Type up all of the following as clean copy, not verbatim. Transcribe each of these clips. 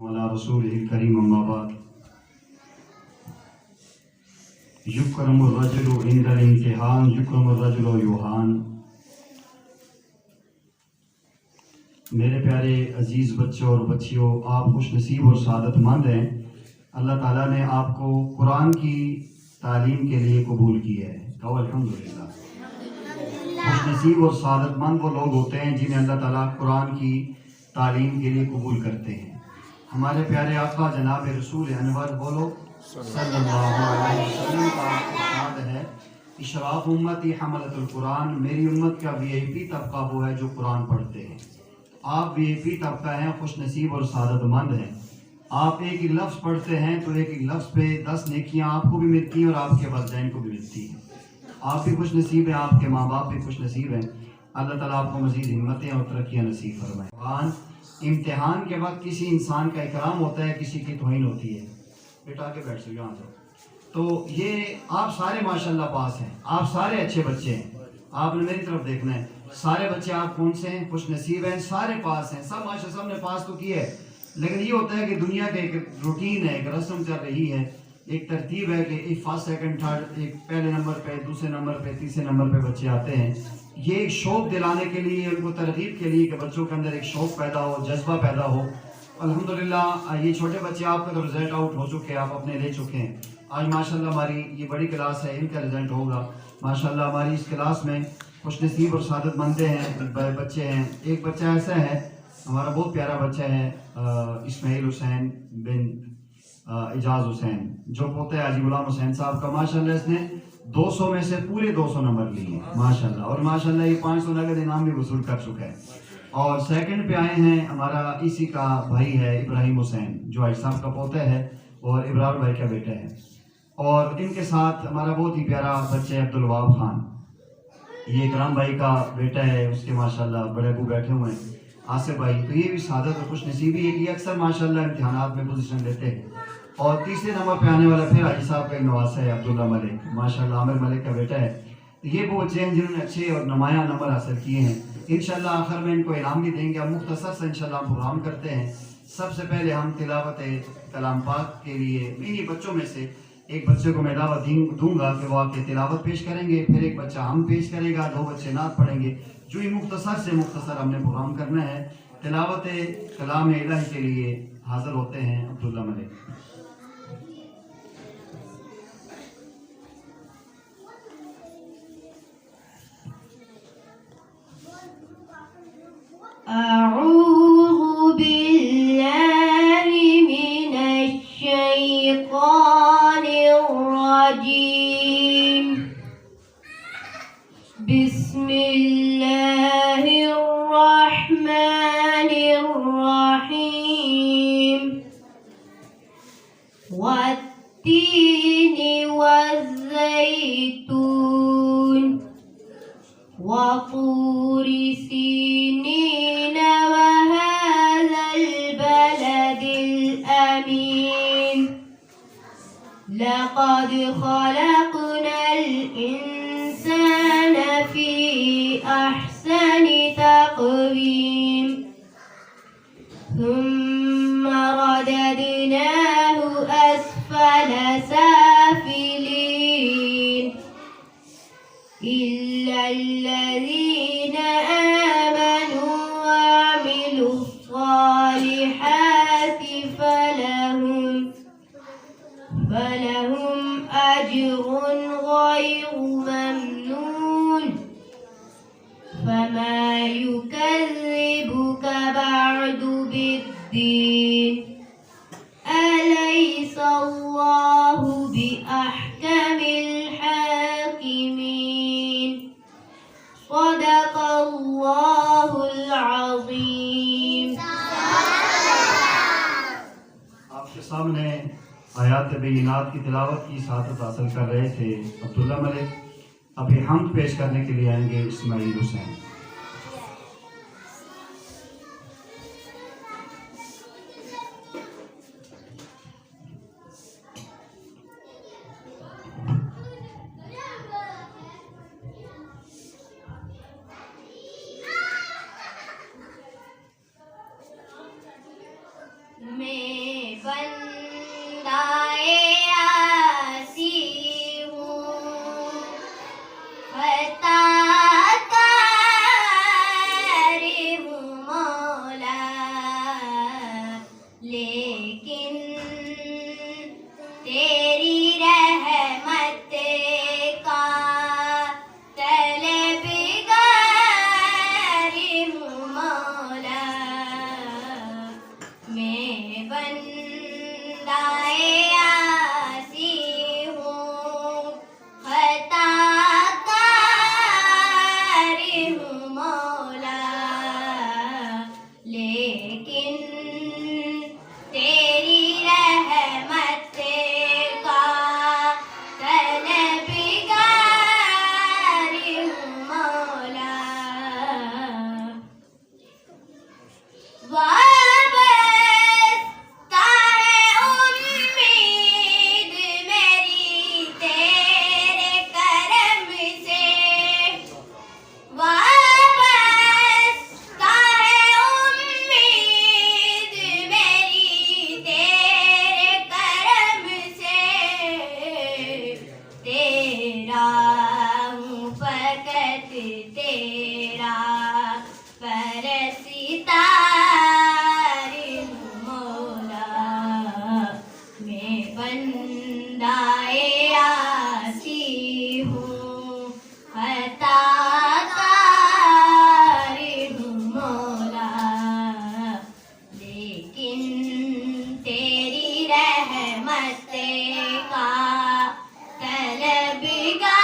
وعلى رسوله الكريم أما بعد يكرم الرجل عند الامتحان يكرم الرجل يوهان. میرے پیارے عزیز بچوں اور بچیوں، آپ خوش نصیب اور سعادت مند ہیں. اللہ تعالیٰ نے آپ کو قرآن کی تعلیم کے لیے قبول کیا ہے. کہو الحمدللہ. خوش نصیب اور سعادت مند وہ لوگ ہوتے ہیں جنہیں اللہ تعالیٰ قرآن کی تعلیم کے لیے قبول کرتے ہیں. ہمارے پیارے آقا جناب رسول انور بولو صلی اللہ علیہ وسلم کا ارشاد ہے، اشراف امتی حملۃ القرآن، میری امت کا وی آئی پی طبقہ وہ ہے جو قرآن پڑھتے ہیں. آپ وی آئی پی طبقہ ہیں، خوش نصیب اور سعادت مند ہیں. آپ ایک ہی لفظ پڑھتے ہیں تو ایک ہی لفظ پہ 10 نیکیاں آپ کو بھی ملتی ہیں اور آپ کے والدین کو بھی ملتی ہیں. آپ بھی خوش نصیب ہیں، آپ کے ماں باپ بھی خوش نصیب ہیں. اللہ تعالیٰ آپ کو مزید ہمتیں اور ترقیاں نصیب فرمائے. امتحان کے وقت کسی انسان کا اکرام ہوتا ہے، کسی کی توہین ہوتی ہے. بیٹا کے بیٹھ سکو یہاں سے. تو یہ آپ سارے ماشاءاللہ پاس ہیں، آپ سارے اچھے بچے ہیں. آپ نے میری طرف دیکھنا ہے. سارے بچے آپ کون سے ہیں؟ خوش نصیب ہیں، سارے پاس ہیں. سب ماشاءاللہ سب نے پاس تو کی ہے، لیکن یہ ہوتا ہے کہ دنیا کا ایک روٹین ہے، ایک رسم چل رہی ہے، ایک ترتیب ہے کہ ایک فرسٹ سیکنڈ تھرڈ، ایک پہلے نمبر پہ، دوسرے نمبر پہ، تیسرے نمبر پہ بچے آتے ہیں. یہ ایک شوق دلانے کے لیے، ان کو ترغیب کے لیے کہ بچوں کے اندر ایک شوق پیدا ہو، جذبہ پیدا ہو. الحمدللہ یہ چھوٹے بچے آپ کا تو رزلٹ آؤٹ ہو چکے ہیں، آپ اپنے لے چکے ہیں. آج ماشاءاللہ ہماری یہ بڑی کلاس ہے، ان کا رزلٹ ہوگا. ماشاءاللہ ہماری اس کلاس میں خوش نصیب اور سعادت مندے ہیں، بچے ہیں. ایک بچہ ایسا ہے ہمارا بہت پیارا بچہ ہے، اسماعیل حسین بن اعجاز حسین، جو پوتے ہیں حاجی غلام حسین صاحب کا. ماشاءاللہ اس نے 200 میں سے پورے 200 نمبر لیے ہیں ماشاءاللہ. اور ماشاءاللہ یہ 500 نقد انعام بھی وصول کر چکا ہے. اور سیکنڈ پہ آئے ہیں ہمارا اسی کا بھائی ہے ابراہیم حسین، جو حاجی صاحب کا پوتا ہے اور ابراہیم بھائی کا بیٹا ہے. اور ان کے ساتھ ہمارا بہت ہی پیارا بچہ ہے عبدالوہاب خان، یہ اکرام بھائی کا بیٹا ہے. اس کے ماشاءاللہ بڑے ابو بیٹھے ہوئے ہیں آصف بھائی. تو یہ بھی سعادت اور خوش نصیبی ہے کہ یہ اکثر ماشاءاللہ امتحانات میں پوزیشن لیتے ہیں. اور تیسرے نمبر پہ آنے والا پھر حاجی صاحب کا ایک نواسا ہے عبداللہ ملک، ماشاءاللہ عامر ملک کا بیٹا ہے. یہ وہ بچے ہیں جنہوں نے اچھے اور نمایاں نمبر حاصل کیے ہیں. انشاءاللہ آخر میں ان کو انعام بھی دیں گے. اب مختصر سے انشاءاللہ ہم پروگرام کرتے ہیں. سب سے پہلے ہم تلاوت کلام پاک کے لیے انہی بچوں میں سے ایک بچے کو میں دعوت دوں گا کہ وہ آ کے تلاوت پیش کریں گے. پھر ایک بچہ ہم پیش کرے گا، 2 بچے نعت پڑھیں گے. جو ہی مختصر سے مختصر ہم نے پروگرام کرنا ہے. تلاوت کلام الہی کے لیے حاضر ہوتے ہیں عبداللہ ملک. أعوذ بالله من الشيطان الرجيم. بسم الله الرحمن الرحيم. والتين والزيتون وطور سينين وهذا البلد الأمين. لقد خلقنا الإنسان في أحسن تقويم. ثم رددناه أسفل سافلين إلا الذين آمنوا وعملوا الصالحات فلهم أجر غير ممنون. فما يكذبك بعد بالدين. أليس الله بأحكم الحاكمين. صدق الله العظيم. آپ کے سامنے آیات بینات کی تلاوت کی سعادت حاصل کر رہے تھے عبداللہ ملک. ابھی حمد پیش کرنے کے لیے آئیں گے اسماعیل حسین. میں بندائے آسی ہوں، خطا کار ہوں مولا، لیکن تیری رحمت کا طلبگار ہوں مولا، میں بندائے آسی ہوں، خطا کار ہوں مولا، لیکن تیری رحمت کا طلبگار ہوں مولا، وابستہ ہے امید میری تیرے کرم سے، وابستہ ہے امید میری تیرے کرم سے، تیرا ہوں فقط تیرا پرستار ہوں مولا، میں بندائے آسی ہوں، خطا کار ہوں مولا، لیکن تیری رحمت کا طلبگار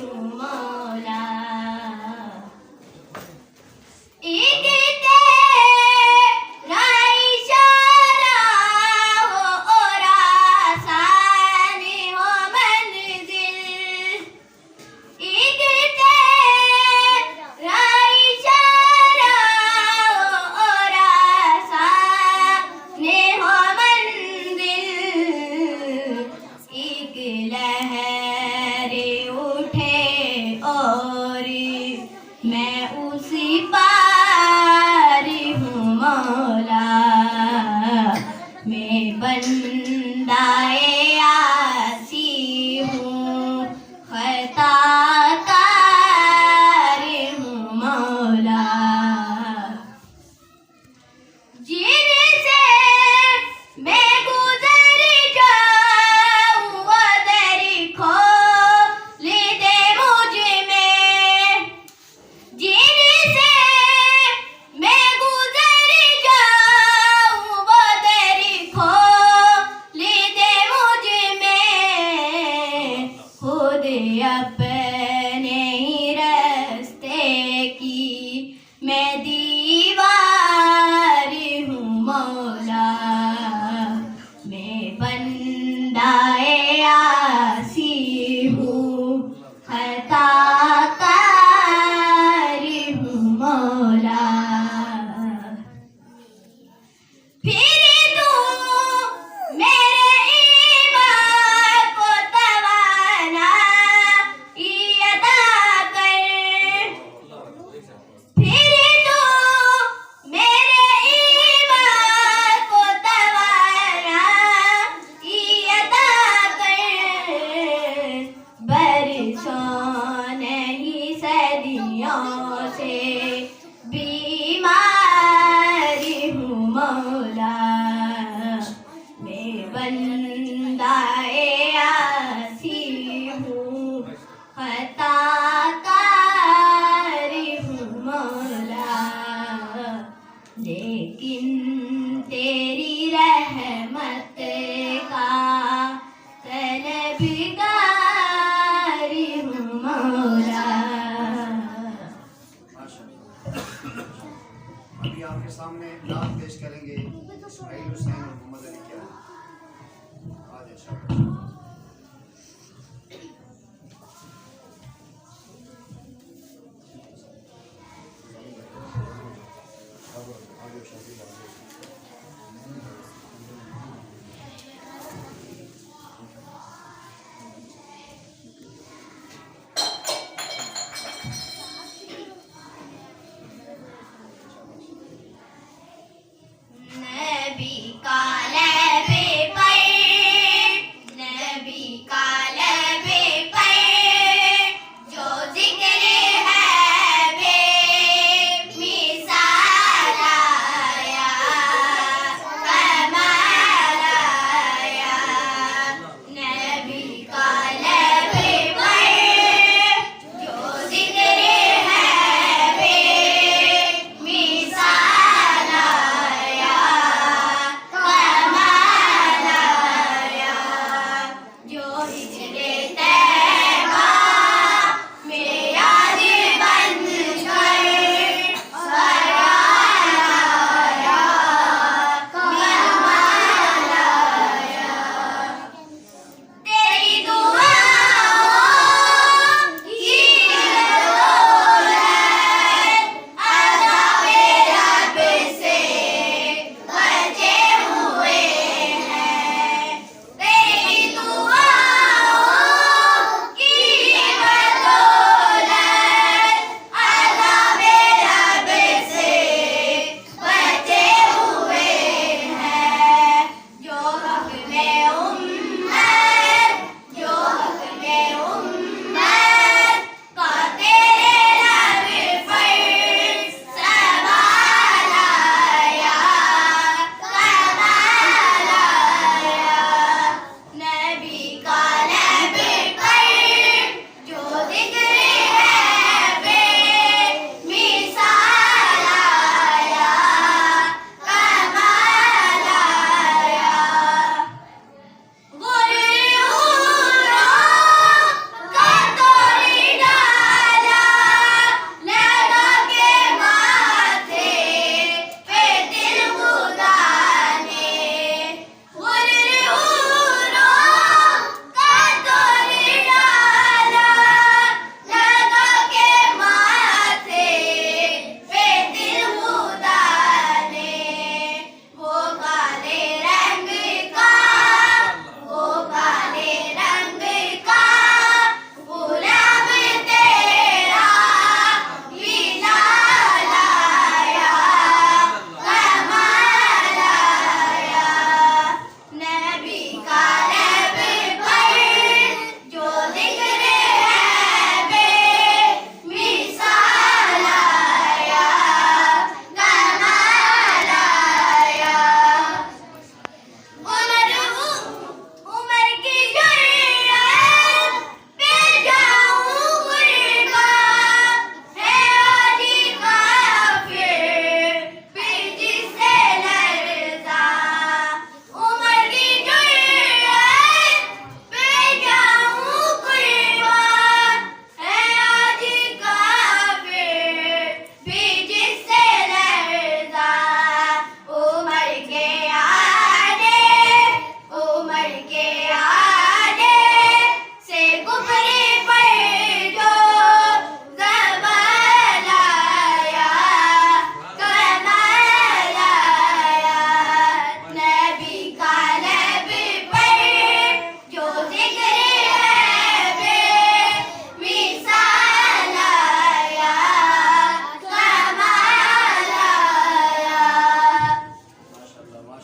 ہوں مولا، ایک تیرا اشارہ ہو اور آسان ہو منزل، ایک تیرا اشارہ ہو اور آسان ہو منزل، ایک لہر اٹھے اور میں اسی پار ہوں مولا، میں بندائے آسی ہوں، خطا کار ہوں مولا، جن سے میں گزر جاؤں وہ در کھول دے مجھ میں، جن سے میں گزر جاؤں وہ در کھول دے مجھ میں، خود اپنے ہی راستے کی میں دیوار ہوں مولا، میں بندائے آسی ہوں، خطا کار ہوں مولا، پھر تو میرے ایمان کو توانائی عطا کر، پھر تو میرے ایمان کو توانائی عطا کر، برسوں نہیں صدیوں سے بیمار ہوں مولا، میں بندائے آسی ہوں، خطا کار ہوں مولا، لیکن تیری رحمت کا طلبگار ہوں مولا، ابھی آپ کے سامنے نعت پیش کریں گے اسماعیل حسین اور محمد علی کیا آج نبی کا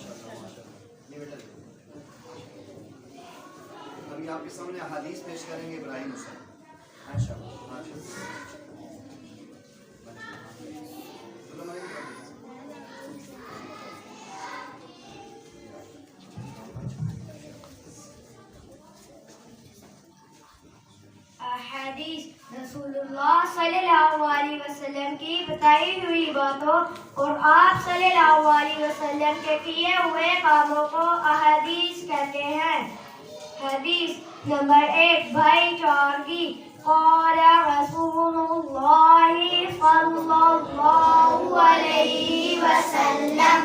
یہ بیٹا ابھی آپ کے سامنے حدیث پیش کریں گے ابراہیم حسین. حدیث رسول اللہ صلی اللہ علیہ وسلم کی بتائی ہوئی باتوں اور آپ صلی اللہ علیہ وسلم کے کیے ہوئے کاموں کو احادیث کہتے ہیں. حدیث نمبر 1 بھائی چارگی. قال رسول اللہ صلی اللہ علیہ وسلم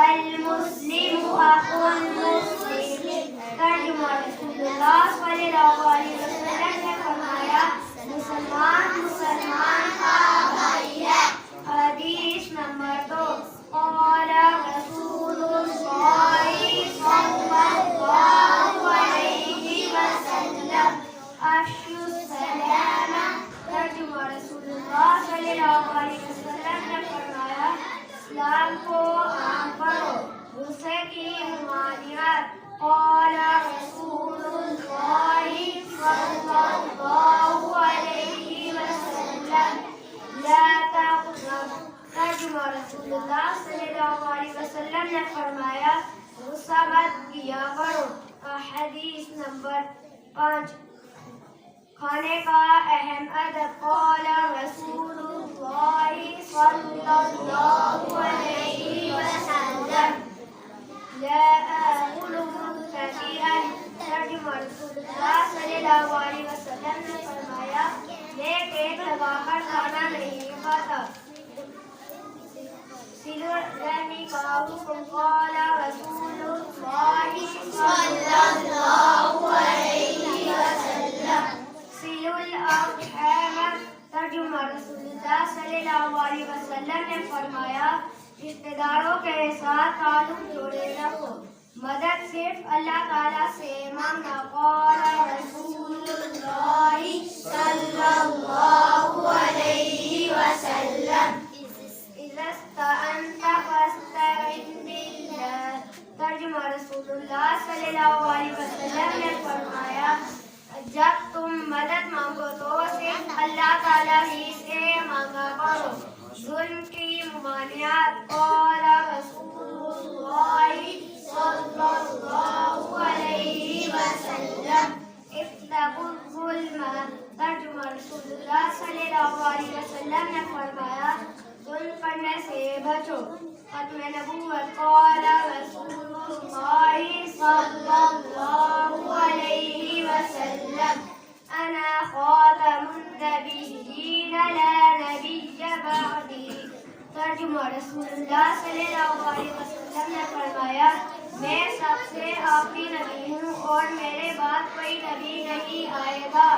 المسلم اخو المسلم. ترجمہ رسول اللہ صلی اللہ علیہ وسلم نے فرمایا مسلمان مسلمان کا بھائی ہے. حدیث نمبر 2 قال رسول اللہ صلی اللہ علیہ وسلم افشوا السلام. ترجمہ رسول اللہ صلی اللہ علیہ وسلم نے فرمایا اسلام کو عام کرو. دوسرے کی ممانعت. قال رسول اللہ صلی اللہ علیہ وسلم لا تغضب. ترجمہ رسول اللہ صلی اللہ علیہ وسلم نے فرمایا غصہ مت کیا کرو. حدیث نمبر 5 کھانے کا اہم ادب. قال رسول اللہ صلی اللہ علیہ وسلم لا آكل متكئا. ترجمہ رسول اللہ صلی اللہ علیہ وسلم نے فرمایا میں پیٹ لگا کر کھانا نہیں کھاتا. صلہ الرحم کا حکم. قال رسول اللہ صلی اللہ علیہ وسلم صلہ الارحام. ترجمہ رسول اللہ صلی اللہ علیہ وسلم نے فرمایا رشتہ داروں کے ساتھ تعلق جوڑے رکھو. مدد صرف اللہ تعالیٰ سے مانگنا. قال رسول اللہ صلی اللہ علیہ وسلم اذا استعنت فاستعن باللہ. ترجمہ رسول اللہ صلی اللہ علیہ وسلم نے فرمایا جب تم مدد مانگو تو صرف اللہ تعالیٰ ہی سے مانگا کرو. ظلم کی ممانعت. قال رسول اللہ صلی اللہ علیہ وسلم اتقوا الظلم. ترجمہ رسول اللہ صلی اللہ علیہ وسلم نے فرمایا ظلم کرنے سے بچو. ختم نبوت. قال رسول اللہ صلی اللہ علیہ وسلم انا خاتم النبیین لا نبی بعدی. ترجمہ رسول اللہ صلی اللہ علیہ وسلم نے فرمایا میں سب سے آخری نبی ہوں اور میرے بعد کوئی نبی نہیں آئے گا.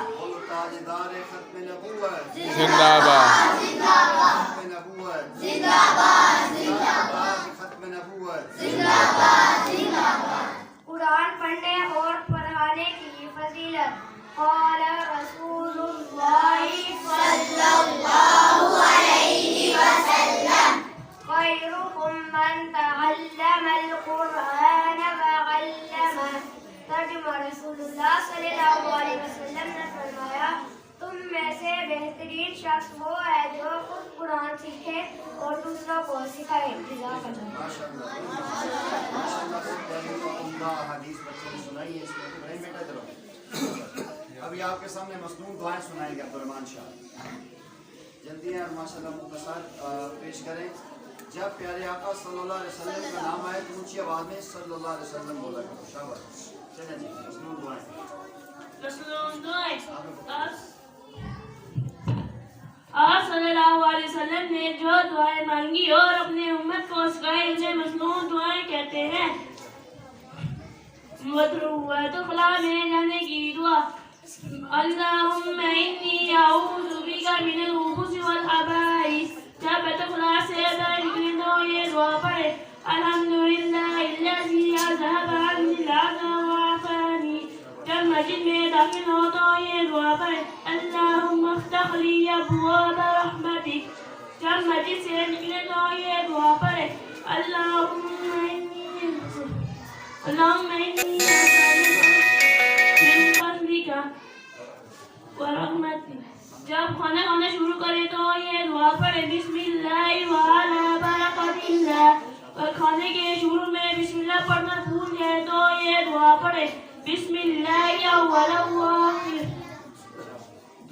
تاجدار ختم نبوت زندہ باد. ختم نبوت زندہ باد زندہ باد. ختم نبوت باد زندہ باد. قرآن پڑھنے اور پڑھانے کی فضیلت. قال رسول اللہ صلی اللہ علیہ وسلم خیرکم من تعلم القرآن وعلمه. ترجمہ رسول اللہ صلی اللہ علیہ وسلم نے فرمایا تم میں سے بہترین شخص وہ ہے جو خود قرآن سیکھے اور دوسروں کو سکھائے. جزاک اللہ. حدیث بچوں نے سنائی ہے. اس میں ابراہیم بیٹا ادھر ابھی آپ کے سامنے مصنون دعائیں سنائیں گے عبدالرحمان شاہ. جلدی ہیں اور ماشاءاللہ مختصر پیش کریں. جب پیارے آقا صلی اللہ علیہ وسلم کا نام آئے تو اونچی آواز میں صلی اللہ علیہ وسلم بولا کرو. شاباش. چلیں جی مصنون دعائیں. مصنون دعائیں. آپ صلی اللہ علیہ وسلم نے جو دعائیں مانگی اور اپنے امت کو سکھائی اسے مصنون دعائیں کہتے ہیں. وَتُخْلَى میں جانے کی دعا. اللہم انی اعوذ بک من الخبث والخبائث. جب تخلا سے باہر نکلے تو یہ دعا پڑھے الحمدللہ الذی اذھب عنی العذاب وعافانی. جب مسجد میں داخل ہو تو یہ دعا پڑھے اللہم افتح لی ابواب رحمتک. جب مسجد سے نکلے تو یہ دعا پڑھے اللہم انی اللهم إني أسألك من فضلك ورحمتك. جب کھانا کھانا شروع کرے تو یہ دعا پڑھے بسم اللہ وعلی برکت اللہ، اور کھانے کے شروع میں بسم اللہ پڑھنا بھول جائے تو یہ دعا پڑھے بسم اللہ اول وآخر.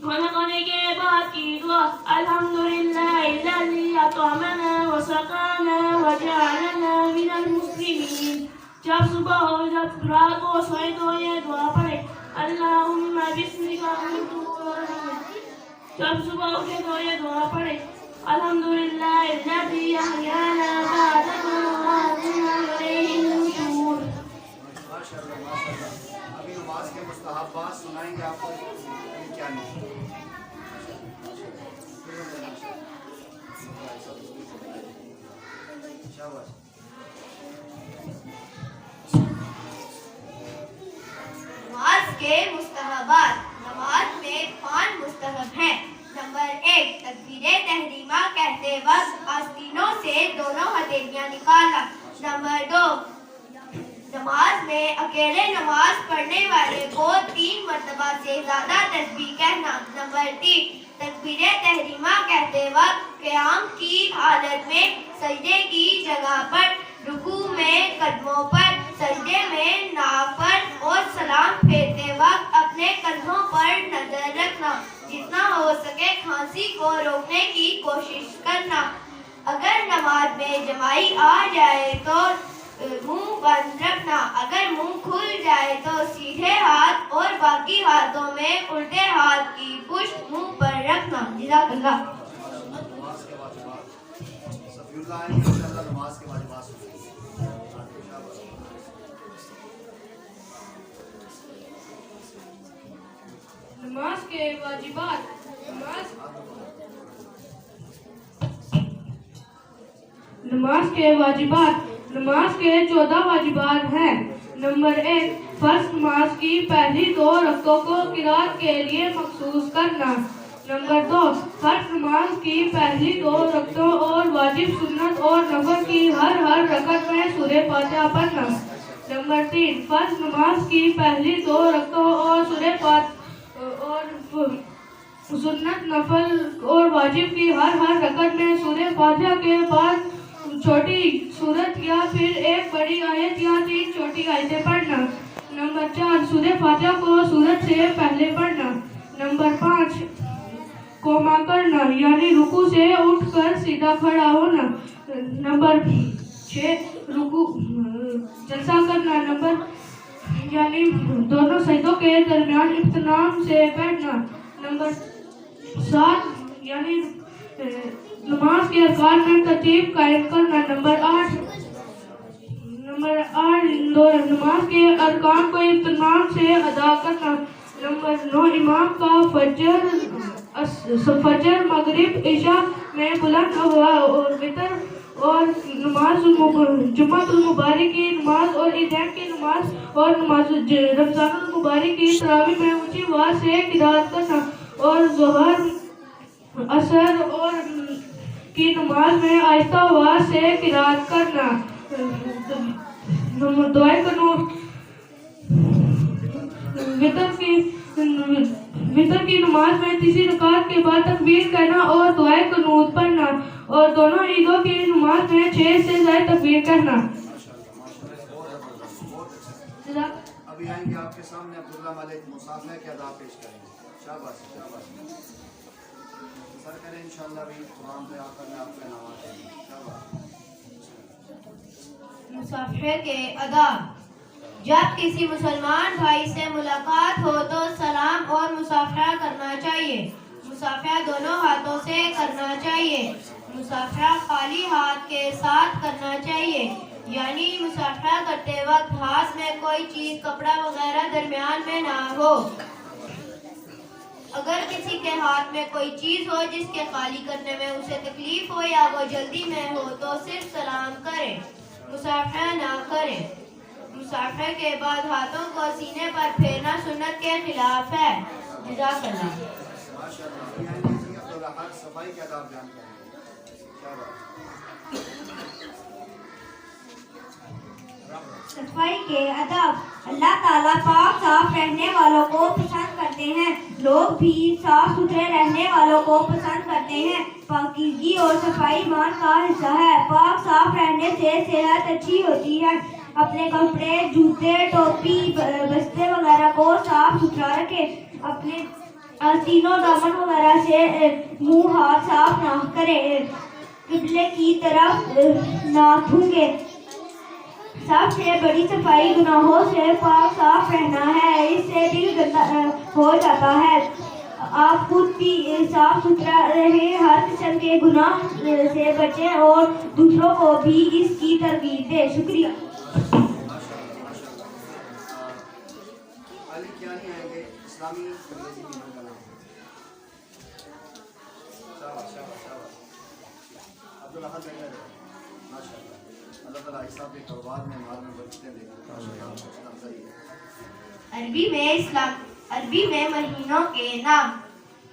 کھانا کھانے کے بعد کی دعا الحمدللہ الذی اطعمنا وسقانا وجعلنا من المسلمین. جب صبح ہو جب رات کو سوئے تو یہ دعا پڑھے اللہم بسمک اموت واحیا. جب صبح اٹھے تو یہ دعا پڑھے الحمدللہ الذی احیانا بعد ما اماتنا والیہ النشور. ابھی نماز کے مستحبات سنائیں گے آپ کو کیا نہیں. نماز کے مستحبات. نماز میں 5 مستحب ہیں. نمبر 1 تکبیر تحریمہ کہتے وقت آستینوں سے دونوں ہتھیلیاں نکالنا. نمبر 2 نماز میں اکیلے نماز پڑھنے والے کو 3 مرتبہ سے زیادہ تسبیح کہنا. نمبر 3 تکبیر تحریمہ کہتے وقت قیام کی حالت میں سجدے کی جگہ پر، رکوع میں قدموں پر، سجدے میں ناک پر اور سلام پھیرتے وقت اپنے کندھوں پر نظر رکھنا. جتنا ہو سکے کھانسی کو روکنے کی کوشش کرنا. اگر نماز میں جمائی آ جائے تو منہ بند رکھنا. اگر منہ کھل جائے تو سیدھے ہاتھ اور باقی ہاتھوں میں الٹے ہاتھ کی پشت منہ پر رکھنا. جزاک اللہ. نماز کے واجبات نماز کے واجبات. نماز کے واجبات. نماز کے 14 واجبات ہیں. نمبر 1 فرض نماز کی پہلی 2 رکعتوں کو قرات کے لیے مخصوص کرنا. نمبر 2 فرض نماز کی پہلی 2 رکعتوں اور واجب سنت اور نفل کی ہر رکعت میں سورہ فاتحہ پڑھنا. نمبر 3 فرض نماز کی پہلی 2 رکعتوں اور سورہ فاتحہ اور سنت نفل اور واجب کی ہر رکعت میں سورہ فاتحہ کے بعد چھوٹی سورت یا پھر ایک بڑی آیت یا 3 چھوٹی آیتیں پڑھنا. نمبر 4 سورہ فاتحہ کو سورت سے پہلے پڑھنا. نمبر 5 قوما کرنا یعنی رکوع سے اٹھ کر سیدھا کھڑا ہونا. نمبر 6 رکوع جلسہ کرنا یعنی دونوں سجدوں کے درمیان اہتمام سے بیٹھنا. نمبر 7 یعنی نماز کے ارکان میں ترتیب قائم کرنا. نمبر 8 نماز کے ارکان کو اہتمام سے ادا کرنا. نمبر 9 امام کا فجر مغرب عشاء میں بلند آواز اور وتر اور نماز جمعۃ المبارک کی نماز اور عیدین کی نماز اور نماز رمضان المبارک کی تراویح میں اونچی آواز سے قرات کرنا اور ظہر عصر اور کی نماز میں آہستہ آواز سے قرات کرنا. دعائے قنوت وتر کی نماز میں تیسری رکعت کے بعد تکبیر کہنا اور دعائے قنوت پڑھنا اور دونوں عیدوں کی نماز میں 6 سے زائد تکبیر کہنا. ابھی آئیں گے آپ کے سامنے عبداللہ ملک مصافحہ کے ادا پیش کریں گے. شاباش شاباش سر کریں انشاءاللہ. بھی قرآن پہ آپ کرنے آپ کا نام آتے ہیں. شاباش. مصافحہ کے آداب. جب کسی مسلمان بھائی سے ملاقات ہو تو سلام اور مصافحہ کرنا چاہیے. مصافحہ دونوں ہاتھوں سے کرنا چاہیے. مصافحہ خالی ہاتھ کے ساتھ کرنا چاہیے یعنی مصافحہ کرتے وقت ہاتھ میں کوئی چیز کپڑا وغیرہ درمیان میں نہ ہو. اگر کسی کے ہاتھ میں کوئی چیز ہو جس کے خالی کرنے میں اسے تکلیف ہو یا وہ جلدی میں ہو تو صرف سلام کرے، مصافحہ نہ کرے. مصافحہ کے بعد ہاتھوں کو سینے پر پھیرنا سنت کے خلاف ہے. جزاک اللہ. صفائی کے آداب بیان کریں. شاباش. صفائی کے ادب. اللہ تعالیٰ پاک صاف رہنے والوں کو پسند کرتے ہیں. لوگ بھی صاف ستھرے رہنے والوں کو پسند کرتے ہیں. پاکیزگی اور صفائی ایمان کا حصہ ہے. پاک صاف رہنے سے صحت اچھی ہوتی ہے. اپنے کپڑے، جوتے، ٹوپی، بستے وغیرہ کو صاف ستھرا رکھیں. اپنے آستین و دامن وغیرہ سے منہ ہاتھ صاف نہ کریں. قبلے کی طرف نہ تھوکیں. سب سے بڑی صفائی گناہوں سے پاک صاف رہنا ہے. اس سے دل گندا ہو جاتا ہے. آپ خود بھی صاف ستھرا رہیں، ہر قسم کے گناہ سے بچیں اور دوسروں کو بھی اس کی ترغیب دیں. شکریہ. علی کیانی آئیں گے اسلامی انگریزی میڈیم کا نام. شاباش شاباش شاباش. عبدالاحد بیٹھا ہے. ماشاء اللہ. اللہ تعالیٰ حساب کے کاروبار میں مال میں برکتیں دے. عربی میں مہینوں کے نام: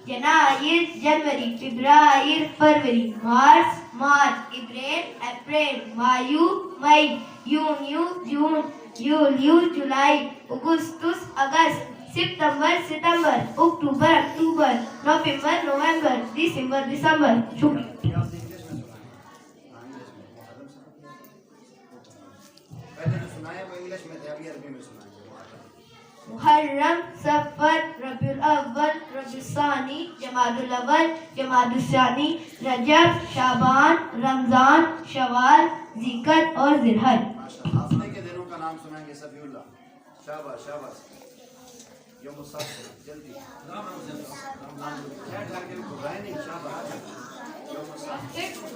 جنائر جنوری، فبرائر فروری، مارچ اپریل اپریل، مایو مئی، یونیو جون، یولیو جولائی، اگستس اگست، ستمبر اکتوبر نومبر دسمبر. شکریہ. پہلے جو سنایا وہ انگلش میں تھے، ابھی عربی میں سنائیں گے. محرم، صفر، ربیع الاول، ربیع الثانی، جمادی الاول، جمادی الثانی، رجب، شعبان، رمضان، شوال، ذیقعدہ اور ذی الحجہ. ہفتے کے دنوں کا نام سنائیں گے. صفی اللہ. شاباش شاباش. یوم السبت. جلدی.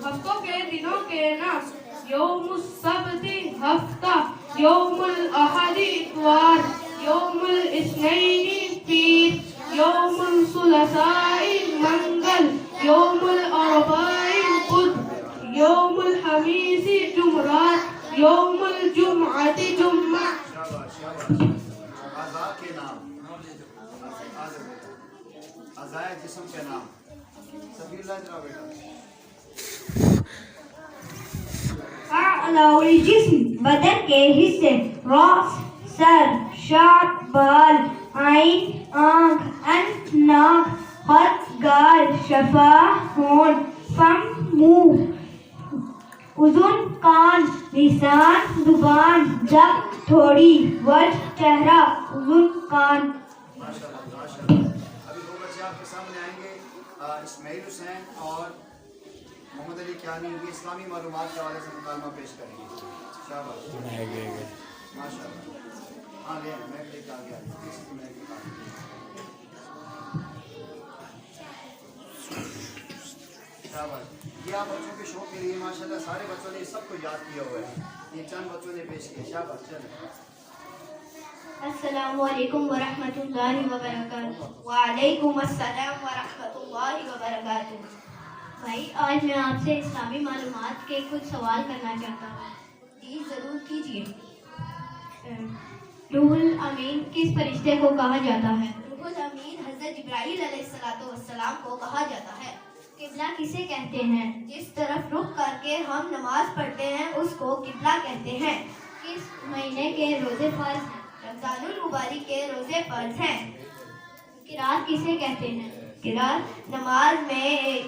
ہفتوں کے دنوں کے نام: یوم السبت ہفتہ، یوم الاحد اتوار، یوم الاثنین پیر، یوم الثلاثاء منگل، یوم الاربعاء بدھ، یوم الخمیس جمعرات، یوم الجمعۃ جمعہ. شاباش شاباش. اعضاء کے نام. اعضاء جسم کے نام. صفی اللہ جناب بیٹا. اعلیٰ الجسم، بدن کے حصے: راس، سر، شاہ، بال، عین، آنکھ، انف، ناک، خط، گال، شفا، ہونٹ، فم، منہ، اذن، کان، لسان، زبان، زب، تھوڑی، وجہ، چہرہ، اذن، کان. ماشاء اللہ ماشاء اللہ. ابھی دو بچے آپ کے سامنے آئیں گے، اسماعیل حسین اور محمد علی کیانی. یہ اسلامی معلومات کے حوالے سے مکالمہ پیش کریں گے. شاباش ماشاء اللہ. ہاں لے میں لے کے آ گیا. شاباش. یہ آپ بچوں کے شوق کے لیے ماشاء اللہ سارے بچوں نے سب کو یاد کیا ہوا ہے. یہ چند بچوں نے پیش کیا. شاباش. چلیں. السلام علیکم ورحمۃ اللہ وبرکاتہ. وعلیکم السلام ورحمۃ اللہ وبرکاتہ. بھائی آج میں آپ سے اسلامی معلومات کے کچھ سوال کرنا چاہتا ہوں. جی ضرور کیجیے. روح الامین کس فرشتے کو کہا جاتا ہے؟ روح الامین حضرت جبرائیل علیہ السلام کو کہا جاتا ہے. قبلہ کسے کہتے ہیں؟ جس طرف رخ کر کے ہم نماز پڑھتے ہیں اس کو قبلہ کہتے ہیں. کس مہینے کے روزے فرض ہیں؟ رمضان المبارک کے روزے فرض ہیں. قرات کسے کہتے ہیں؟ قرات نماز میں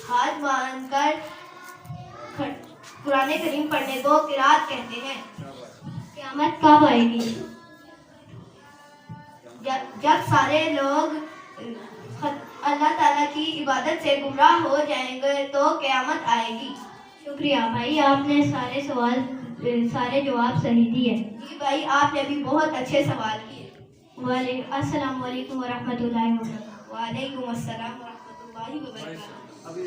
ہاتھ باندھ کر قرآن کریم پڑھنے کو قرات کہتے ہیں. قیامت کب آئے گی؟ جب سارے لوگ اللہ تعالیٰ کی عبادت سے گمراہ ہو جائیں گے تو قیامت آئے گی. شکریہ بھائی، آپ نے سارے جواب صحیح دیے. جی بھائی آپ نے بھی بہت اچھے سوال کیے. السلام علیکم ورحمۃ اللہ وبرکاتہ. وعلیکم السلام ورحمۃ اللہ وبرکاتہ. ابھی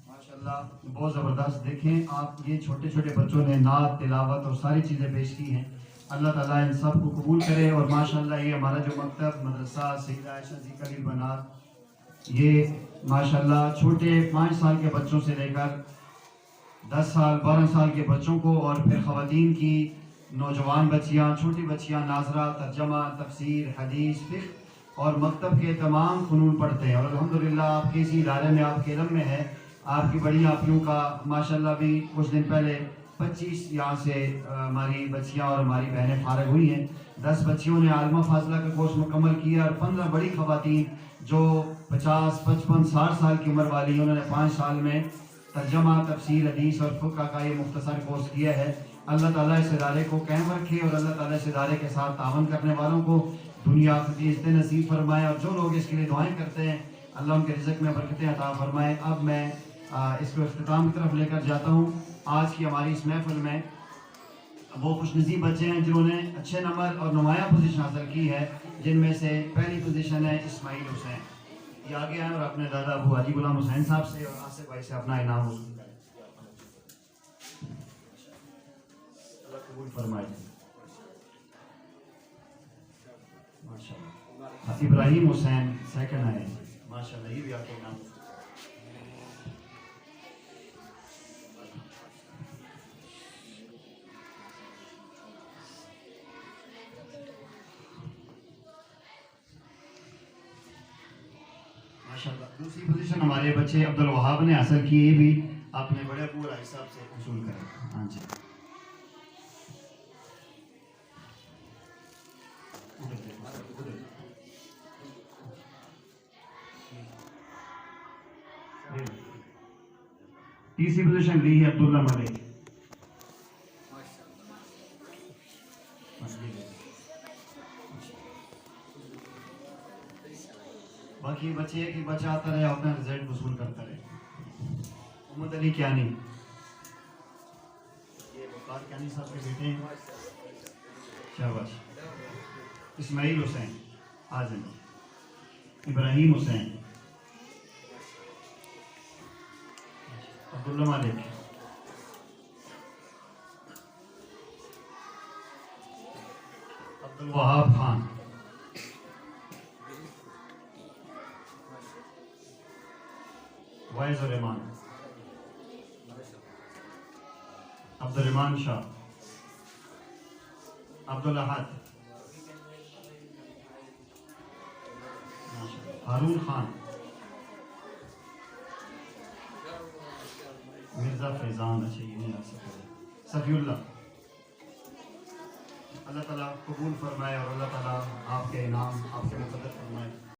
ماشاء اللہ بہت زبردست. دیکھیں آپ یہ چھوٹے چھوٹے بچوں نے نعت، تلاوت اور ساری چیزیں پیش کی ہیں. اللہ تعالیٰ ان سب کو قبول کرے. اور ماشاء اللہ یہ ہمارا جو مکتب مدرسہ سیدہ عائشہ ذکر البنات، یہ ماشاء اللہ چھوٹے 5 سال کے بچوں سے لے کر 10 سال 12 سال کے بچوں کو، اور پھر خواتین کی نوجوان بچیاں، چھوٹی بچیاں ناظرہ، ترجمہ، تفسیر، حدیث، فقہ اور مکتب کے تمام فنون پڑھتے ہیں. اور الحمدللہ آپ کے اسی ادارے میں آپ کے علم میں ہے آپ کی بڑی آپیوں کا ماشاءاللہ بھی کچھ دن پہلے 25 یہاں سے ہماری بچیاں اور ہماری بہنیں فارغ ہوئی ہیں. 10 بچیوں نے عالمہ فاضلہ کا کورس مکمل کیا اور 15 بڑی خواتین جو 50 55 60 سال کی عمر والی انہوں نے 5 سال میں ترجمہ تفسیر حدیث اور فقہ کا یہ مختصر کورس کیا ہے. اللہ تعالیٰ اس ادارے کو قائم رکھے اور اللہ تعالیٰ اس ادارے کے ساتھ تعاون کرنے والوں کو دنیا کی عزت نصیب فرمائے اور جو لوگ اس کے لیے دعائیں کرتے ہیں اللہ ان کے رزق میں برکتیں عطا فرمائے. اب میں اس کو اختتام کی طرف لے کر جاتا ہوں. آج کی ہماری اس محفل میں وہ خوش نصیب بچے ہیں جنہوں نے اچھے نمبر اور نمایاں پوزیشن حاصل کی ہے، جن میں سے پہلی پوزیشن ہے اسماعیل حسین. یہ آگے آئے اور اپنے دادا ابو حاجی غلام حسین صاحب سے اور آصف بھائی سے اپنا انعام وصول کریں. اللہ قبول فرمائے. ماشاءاللہ. ابراہیم حسین سیکنڈ آئے. ماشاءاللہ یہ بھی آپ کے انعام وصول. ماشاءاللہ. دوسری پوزیشن ہمارے بچے عبد الوہاب نے حاصل کی، یہ بھی اپنے بڑے ابو اور صاحب سے وصول کریں. ہاں جی. تیسری پوزیشن لی ہے عبداللہ ملک. باقی بچے ایک ہی بچہ آتا رہے اپنا رزلٹ وصول کرتا رہے. محمد علی کیانی، یہ وقار کیانی صاحب کے بیٹے ہیں. شاباش. اسماعیل حسین اعظم. ابراہیم حسین. عبداللہ مالک. عبدالوہاب خان. وائز الرحمان. عبد الرحمان شاہ. عبدالاحد. ہارون خان. مرزا فیضان. اچھا یہ نہیں آ سکتا. صفی اللہ. اللہ تعالیٰ قبول فرمائے اور اللہ تعالیٰ آپ کے انعام آپ کے مقدر فرمائے.